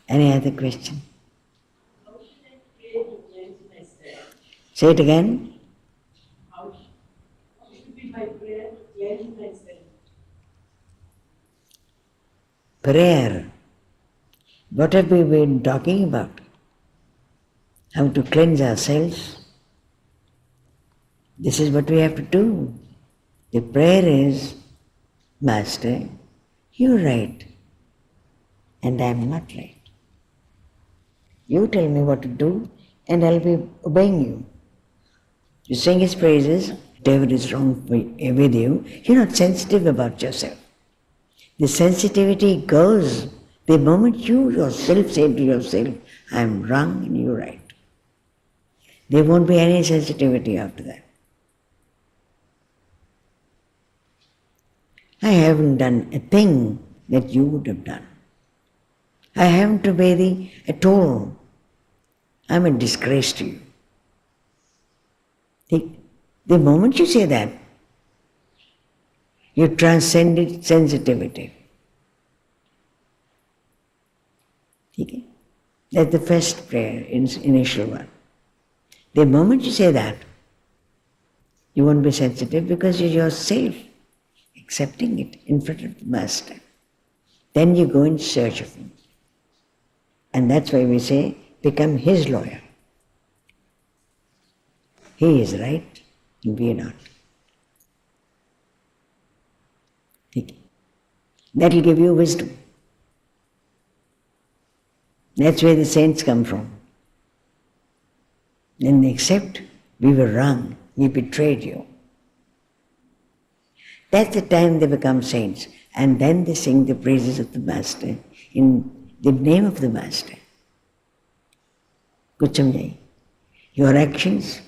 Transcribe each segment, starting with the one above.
Any other question? How should I pray to cleanse myself? Say it again. How should be my prayer to cleanse myself? Prayer. What have we been talking about? How to cleanse ourselves. This is what we have to do. The prayer is, Master, you're right, and I'm not right. You tell me what to do, and I'll be obeying you. You sing his praises, whatever is wrong with you, you're not sensitive about yourself. The sensitivity goes the moment you yourself say to yourself, I'm wrong and you're right. There won't be any sensitivity after that. I haven't done a thing that you would have done. I haven't obeyed thee at all. I'm a disgrace to you. The moment you say that, you transcended sensitivity. Okay? That's the first prayer, initial one. The moment you say that, you won't be sensitive because you're yourself accepting it in front of the Master. Then you go in search of him. And that's why we say, become his lawyer. He is right, and we are not. That will give you wisdom. That's where the saints come from. Then they accept, we were wrong, we betrayed you. That's the time they become saints. And then they sing the praises of the Master in the name of the Master. Kuch samjhai? Your actions,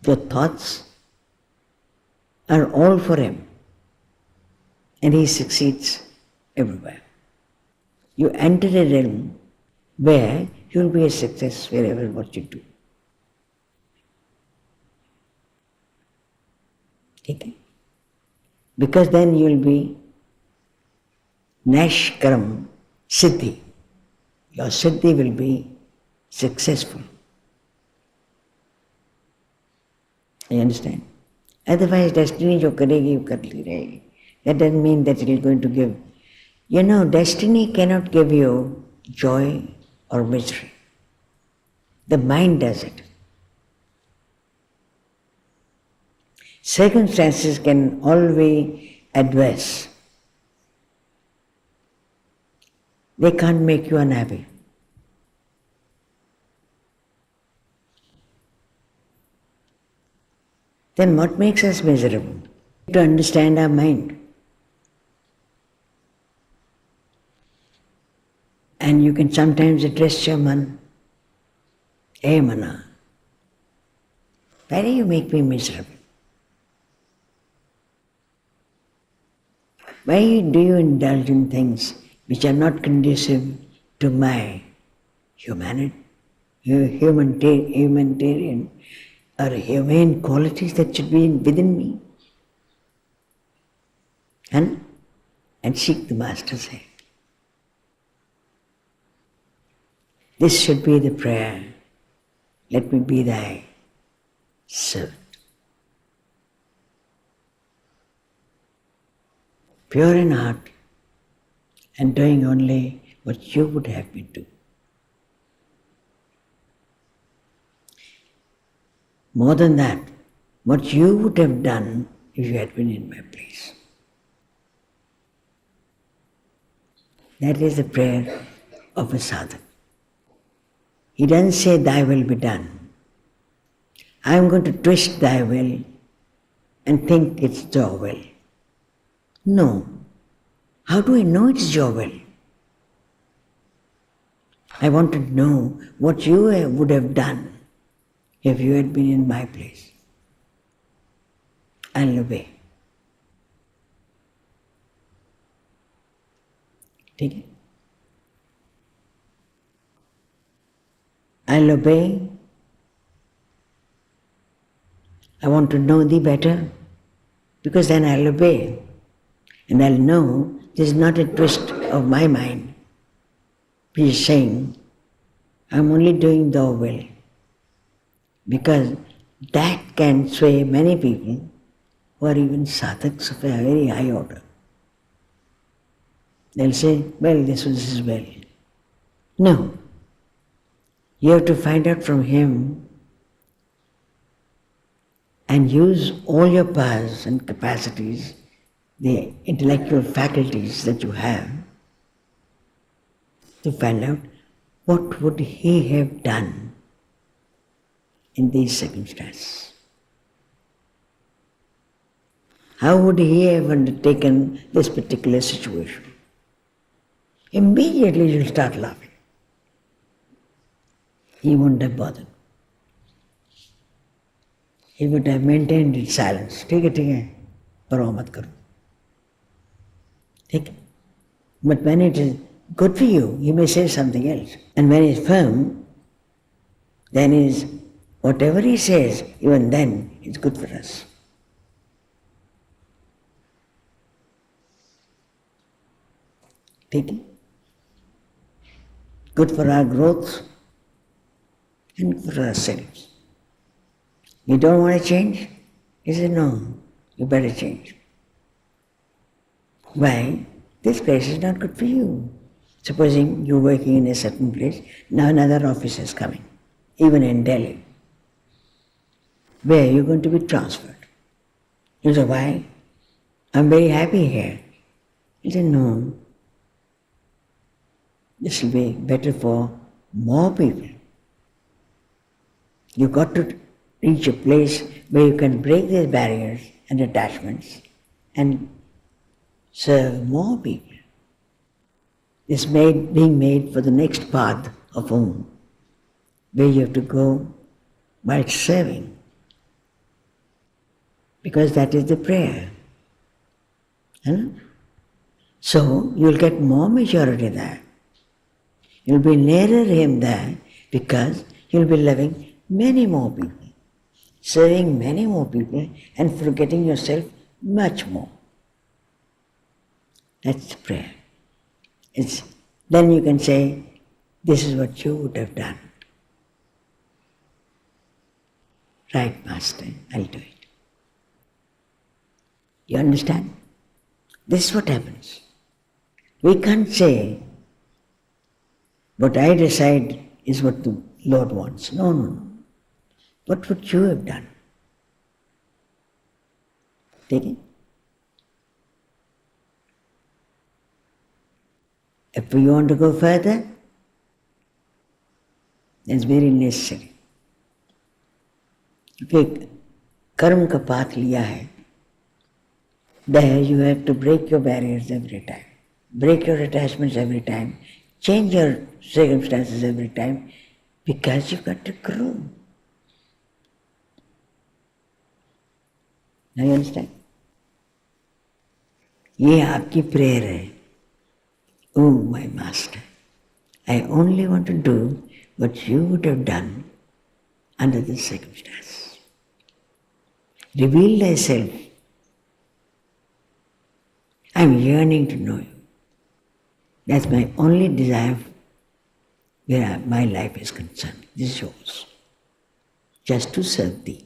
your thoughts are all for him. And he succeeds everywhere. You enter a realm where you will be a success wherever what you do. Okay? Because then you will be Nash Karam Siddhi. Your Siddhi will be successful. You understand? Otherwise, destiny jo karegi, karli rahegi. That doesn't mean that it is going to give. You know, destiny cannot give you joy or misery. The mind does it. Circumstances can always adverse. They can't make you unhappy. Then what makes us miserable? To understand our mind. And you can sometimes address your man, hey mana, why do you make me miserable? Why do you indulge in things which are not conducive to my humanitarian or humane qualities that should be within me? And seek the Master's hand. This should be the prayer. Let me be thy servant. Pure in heart and doing only what you would have me do. More than that, what you would have done if you had been in my place. That is the prayer of a sadhak. He doesn't say, thy will be done. I am going to twist thy will and think it's your will. No. How do I know it's your will? I want to know what you would have done if you had been in my place. I'll obey. Take it? I'll obey. I want to know thee better, because then I'll obey. And I'll know this is not a twist of my mind. He's saying, I'm only doing thy will. Because that can sway many people who are even sadhaks of a very high order. They'll say, well, this was his will. No. You have to find out from him and use all your powers and capacities, the intellectual faculties that you have, to find out what would he have done in these circumstances. How would he have undertaken this particular situation? Immediately you'll start laughing. He wouldn't have bothered. He would have maintained his silence. ठीक है, परवाह मत करो. ठीक है? But when it is good for you, he may say something else. And when he is firm, then whatever he says, even then, it's good for us. ठीक है? Good for our growth and for ourselves. You don't want to change? He said, no, you better change. Why? This place is not good for you. Supposing you're working in a certain place, now another office is coming, even in Delhi, where you're going to be transferred. You say, why? I'm very happy here. He said, no, this will be better for more people. You've got to reach a place where you can break these barriers and attachments and serve more people. It's being made for the next path of Om, where you have to go while serving, because that is the prayer. So you'll get more maturity there. You'll be nearer him there because you'll be loving many more people, serving many more people, and forgetting yourself much more. That's the prayer. Then you can say, this is what you would have done. Right, Master, I'll do it. You understand? This is what happens. We can't say, what I decide is what the Lord wants. No, no, no. What would you have done? Take it? If you want to go further, it's very necessary. क्योंकि कर्म का path लिया है, there you have to break your barriers every time, break your attachments every time, change your circumstances every time, because you've got to grow. Now you understand? ये आपकी prayer है. Oh, my Master, I only want to do what you would have done under the circumstances. Reveal thyself. I'm yearning to know you. That's my only desire where my life is concerned. This is yours. Just to serve thee.